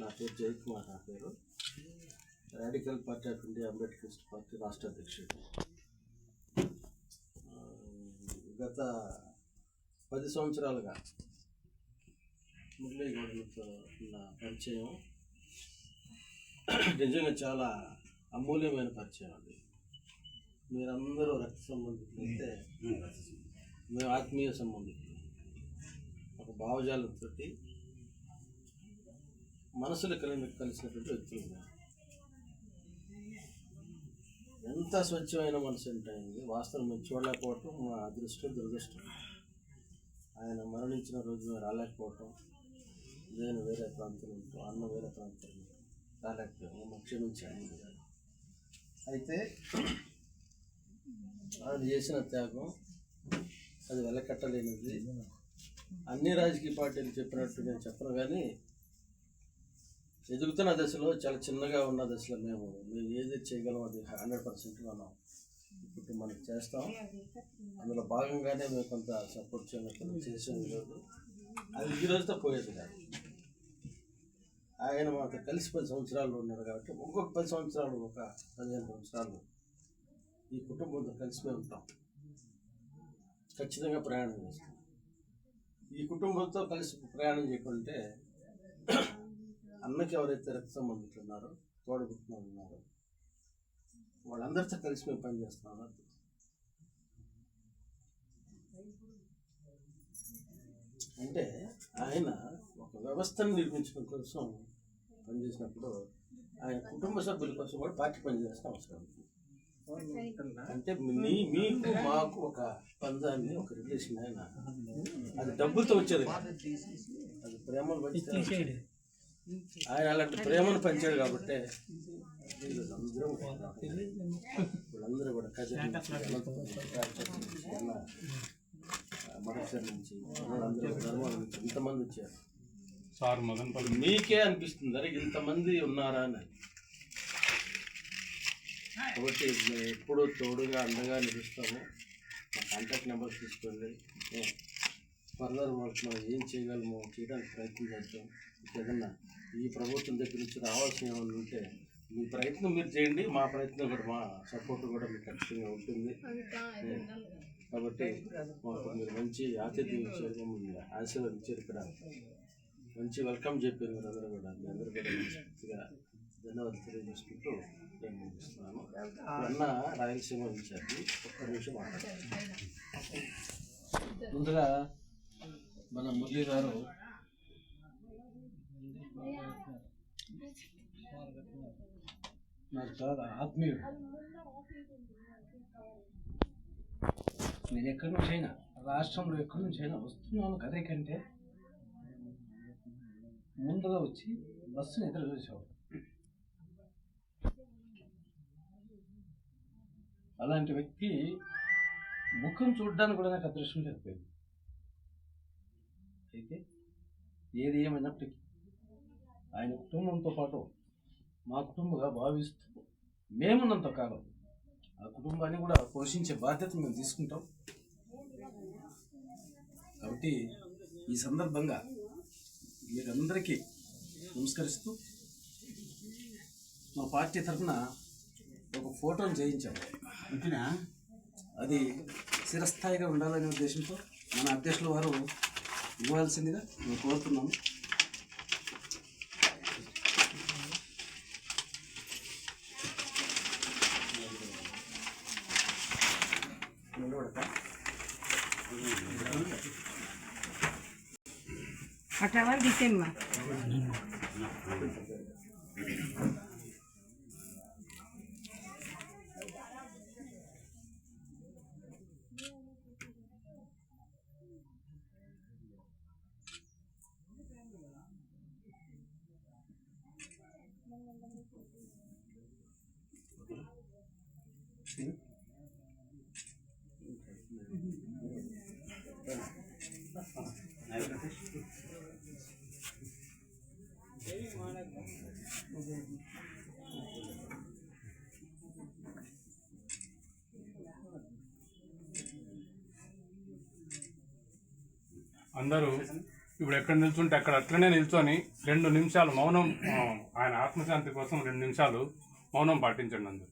నా పేరు జయకుమార్. నా పేరు radical party of India Ambedkarist party రాష్ట్ర అధ్యక్షుడు. గత 10 సంవత్సరాలుగా మురళీగౌడ్తో ఉన్న పరిచయం నిజంగా చాలా అమూల్యమైన పరిచయం అండి. మీరందరూ రక్త సంబంధికులు అయితే మేము ఆత్మీయ సంబంధికులు. ఒక భావజాలంతో మనసులు కలిసినటువంటి వ్యక్తులు. ఎంత స్వచ్ఛమైన మనసు ఉంటాయండి. వాస్తవం మేము చూడలేకపోవటం మా అదృష్టం, దురదృష్టం. ఆయన మరణించిన రోజు మేము రాలేకపోవటం, నేను వేరే ప్రాంతంలో ఉంటాం, అన్న వేరే ప్రాంతంలో రాలేకపోయాము. మా క్షమించాను. అయితే ఆయన చేసిన త్యాగం అది వెలకట్టలేనిది. అన్ని రాజకీయ పార్టీలు చెప్పినట్టు నేను చెప్పను, కానీ ఎదుగుతున్న దశలో చాలా చిన్నగా ఉన్న దశలో మేము ఏది చేయగలం అది 100% మనం ఇప్పుడు మనకి చేస్తాం. అందులో భాగంగానే మేము కొంత సపోర్ట్ చేసేది లేదు. అది ఈ రోజుతో పోయేది కాదు. ఆయన మాతో కలిసి 10 సంవత్సరాలు ఉన్నారు కాబట్టి ఇంకొక 10 సంవత్సరాలు, ఒక 15 సంవత్సరాలు ఈ కుటుంబంతో కలిసి మేము ఉంటాం. ఖచ్చితంగా ప్రయాణం చేస్తాం. ఈ కుటుంబంతో కలిసి ప్రయాణం చేయకుంటే అన్నకి ఎవరైతే రక్త సంబంధికులు ఉన్నారో, తోడబుట్టిన ఉన్నారో, వాళ్ళందరితో కలిసి మేము పనిచేస్తాం. అంటే ఆయన ఒక వ్యవస్థను నిర్మించడం కోసం పనిచేసినప్పుడు ఆయన కుటుంబ సభ్యుల కోసం కూడా పార్టీ పనిచేస్తాం అవసరం. అంటే మీకు మాకు ఒక పందాన్ని, ఒక రిలేషన్. ఆయన అది డబ్బులతో వచ్చేది, అది ప్రేమను పంచితే. ఆయన అలాంటి ప్రేమను పంచాడు కాబట్టి వీళ్ళందరూ కూడా మడసరి నుంచి, ధర్మాల నుంచి ఇంతమంది వచ్చారు. మీకే అనిపిస్తుంది అరే ఇంతమంది ఉన్నారా అని. కాబట్టి మేము ఎప్పుడూ తోడుగా అండగా నిలుస్తాము. మా కాంటాక్ట్ నెంబర్ తీసుకోండి. ఫర్దర్ వర్క్ మనం ఏం చేయగలమో చేయడానికి ప్రయత్నం చేద్దాం. ఏదన్నా ఈ ప్రభుత్వం దగ్గర నుంచి రావాల్సిన ఏమైనా ఉంటే మీ ప్రయత్నం మీరు చేయండి, మా ప్రయత్నం కూడా, మా సపోర్ట్ కూడా మీకు ఖచ్చితంగా ఉంటుంది. కాబట్టి మాకు మీరు మంచి ఆతిథ్యం ఇచ్చారు, మమ్మల్ని ఆశీర్వదించారు. ఇక్కడ మంచి వెల్కమ్ చెప్పారు మీరు అందరూ కూడా. మీ అందరూ కూడా పూర్తిగా ధన్యవాదాలు తెలియజేసుకుంటూ నేను ముగిస్తున్నాను. అన్న రాయలసీమ ఇన్ఛార్జి, ఒక్క నిమిషం మాట్లాడతాను. ముందుగా మన మురళి గారు నాకు చాలా ఆత్మీయుడు. నేను ఎక్కడి నుంచి అయినా, రాష్ట్రంలో ఎక్కడి నుంచి అయినా వస్తున్నాను కదే కంటే ముందుగా వచ్చి బస్సుని ఎదురు చూసేవాడు. అలాంటి వ్యక్తి ముఖం చూడడానికి కూడా నాకు అదృష్టం లేకపోయింది. అయితే ఏది ఏమైనప్పటికీ ఆయన కుటుంబంతో పాటు మా కుటుంబంగా భావిస్తూ మేమున్నంత కాలం ఆ కుటుంబాన్ని కూడా పోషించే బాధ్యత మేము తీసుకుంటాం. కాబట్టి ఈ సందర్భంగా మీరందరికీ నమస్కరిస్తూ మా పార్టీ తరఫున ఒక ఫోటోను చేయించాము. అది చిరస్థాయిగా ఉండాలనే ఉద్దేశంతో మన అధ్యక్షుల వారు ఇవ్వాల్సిందిగా మేము కోరుతున్నాము. అట్లా తీసేమ్మా. అందరూ ఇప్పుడు ఎక్కడ నిల్చుంటే అక్కడ అట్లనే నిల్చొని 2 నిమిషాలు మౌనం ఆయన ఆత్మశాంతి కోసం 2 నిమిషాలు మౌనం పాటించండి అందరూ.